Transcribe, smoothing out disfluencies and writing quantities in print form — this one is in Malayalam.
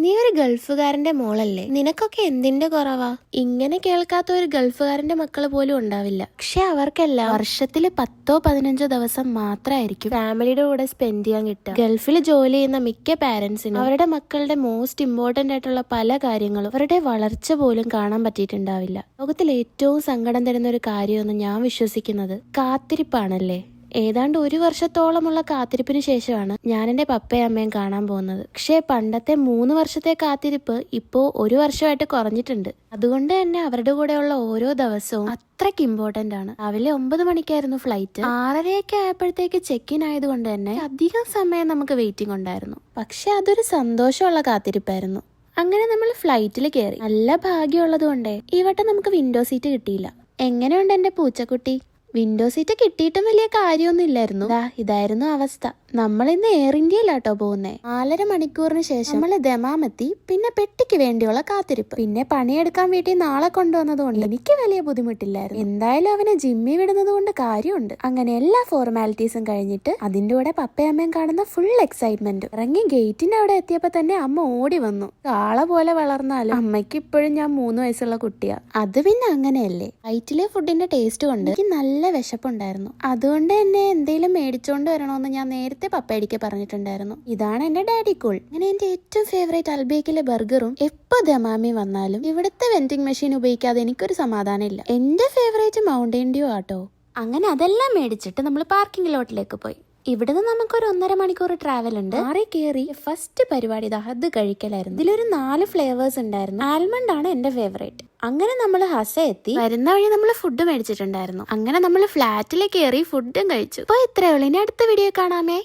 നീ ഒരു ഗൾഫുകാരന്റെ മോളല്ലേ? നിനക്കൊക്കെ എന്തിന്റെ കുറവാ? ഇങ്ങനെ കേൾക്കാത്ത ഒരു ഗൾഫുകാരന്റെ മക്കള് പോലും ഉണ്ടാവില്ല. പക്ഷെ അവർക്കെല്ലാം വർഷത്തില് 10-15 ദിവസം മാത്രമായിരിക്കും ഫാമിലിയുടെ കൂടെ സ്പെൻഡ് ചെയ്യാൻ കിട്ടുക. ഗൾഫിൽ ജോലി ചെയ്യുന്ന മിക്ക പാരന്റ്സിനും അവരുടെ മക്കളുടെ മോസ്റ്റ് ഇമ്പോർട്ടന്റ് ആയിട്ടുള്ള പല കാര്യങ്ങളും അവരുടെ വളർച്ച പോലും കാണാൻ പറ്റിയിട്ടുണ്ടാവില്ല. ലോകത്തിൽ ഏറ്റവും സങ്കടം തരുന്ന ഒരു കാര്യമെന്ന് ഞാൻ വിശ്വസിക്കുന്നത് കാത്തിരിപ്പാണല്ലേ. ഏതാണ്ട് 1 വർഷത്തോളമുള്ള കാത്തിരിപ്പിന് ശേഷമാണ് ഞാൻ എന്റെ പപ്പയും അമ്മയും കാണാൻ പോകുന്നത്. പക്ഷേ പണ്ടത്തെ 3 വർഷത്തെ കാത്തിരിപ്പ് ഇപ്പോ 1 വർഷമായിട്ട് കുറഞ്ഞിട്ടുണ്ട്. അതുകൊണ്ട് തന്നെ അവരുടെ കൂടെയുള്ള ഓരോ ദിവസവും അത്രയ്ക്ക് ഇമ്പോർട്ടന്റ് ആണ്. രാവിലെ 9 മണിക്കായിരുന്നു ഫ്ലൈറ്റ്. 6:30 ആയപ്പോഴത്തേക്ക് ചെക്ക് ഇൻ ആയതുകൊണ്ട് തന്നെ അധികം സമയം നമുക്ക് വെയിറ്റിംഗ് ഉണ്ടായിരുന്നു. പക്ഷെ അതൊരു സന്തോഷമുള്ള കാത്തിരിപ്പായിരുന്നു. അങ്ങനെ നമ്മൾ ഫ്ലൈറ്റിൽ കയറി. നല്ല ഭാഗ്യമുള്ളത് കൊണ്ടേ ഈ വട്ടം നമുക്ക് വിൻഡോ സീറ്റ് കിട്ടിയില്ല. എങ്ങനെയുണ്ട് എന്റെ പൂച്ചക്കുട്ടി? വിൻഡോ സീറ്റ് കിട്ടിയിട്ടും വലിയ കാര്യമൊന്നും ഇല്ലായിരുന്നു. ഇതായിരുന്നു അവസ്ഥ. നമ്മൾ ഇന്ന് എയർ ഇന്ത്യയിലാട്ടോ പോകുന്നേ. 4.5 മണിക്കൂറിന് ശേഷം നമ്മൾ ദമാമെത്തി. പിന്നെ പെട്ടിക്ക് വേണ്ടിയുള്ള കാത്തിരിപ്പ്. പിന്നെ പണിയെടുക്കാൻ വീട്ടിൽ നാളെ കൊണ്ടുവന്നത് കൊണ്ട് എനിക്ക് വലിയ ബുദ്ധിമുട്ടില്ലായിരുന്നു. എന്തായാലും അവനെ ജിമ്മി വിടുന്നത് കൊണ്ട് കാര്യമുണ്ട്. അങ്ങനെ എല്ലാ ഫോർമാലിറ്റീസും കഴിഞ്ഞിട്ട് അതിന്റെ കൂടെ പപ്പയും അമ്മയും കാണുന്ന ഫുൾ എക്സൈറ്റ്മെന്റ്. ഇറങ്ങി ഗേറ്റിന്റെ അവിടെ എത്തിയപ്പോ തന്നെ അമ്മ ഓടി വന്നു. കാള പോലെ വളർന്നാലും അമ്മയ്ക്ക് ഇപ്പോഴും ഞാൻ 3 വയസ്സുള്ള കുട്ടിയാ. അത് പിന്നെ അങ്ങനെയല്ലേ. ഫ്ലൈറ്റിലെ ഫുഡിന്റെ ടേസ്റ്റ് കൊണ്ട് എനിക്ക് നല്ല വിശപ്പുണ്ടായിരുന്നു. അതുകൊണ്ട് തന്നെ എന്തെങ്കിലും മേടിച്ചോണ്ട് വരണമെന്ന് ഞാൻ നേരത്തെ പപ്പയടിക്ക് പറഞ്ഞിട്ടുണ്ടായിരുന്നു. ഇതാണ് എന്റെ ഡാഡി കൂൾ. അങ്ങനെ എന്റെ ഏറ്റവും ഫേവറേറ്റ് അൽബേക്കിലെ ബർഗറും എപ്പോ ദമാമി വന്നാലും ഇവിടുത്തെ വെൻഡിങ് മെഷീൻ ഉപയോഗിക്കാതെ എനിക്കൊരു സമാധാനം ഇല്ല. എന്റെ ഫേവറേറ്റ് മൗണ്ടൻ ഡ്യൂ ആട്ടോ. അങ്ങനെ അതെല്ലാം മേടിച്ചിട്ട് നമ്മൾ പാർക്കിംഗ് ലോട്ടിലേക്ക് പോയി. ഇവിടുന്ന് നമുക്കൊരു 1.5 മണിക്കൂർ ട്രാവൽ ഉണ്ട്. ആറി കയറി ഫസ്റ്റ് പരിപാടി അത് കഴിക്കലായിരുന്നു. ഇതിലൊരു 4 ഫ്ലേവേഴ്സ് ഉണ്ടായിരുന്നു. ആൽമണ്ട് ആണ് എന്റെ ഫേവറേറ്റ്. അങ്ങനെ നമ്മൾ ഹസ എത്തി. വരുന്ന വഴി നമ്മൾ ഫുഡ് മേടിച്ചിട്ടുണ്ടായിരുന്നു. അങ്ങനെ നമ്മൾ ഫ്ലാറ്റിൽ കയറി ഫുഡും കഴിച്ചു. അപ്പൊ ഇത്രയേ ഉള്ളൂ. ഇനി അടുത്ത വീഡിയോ കാണാമേ.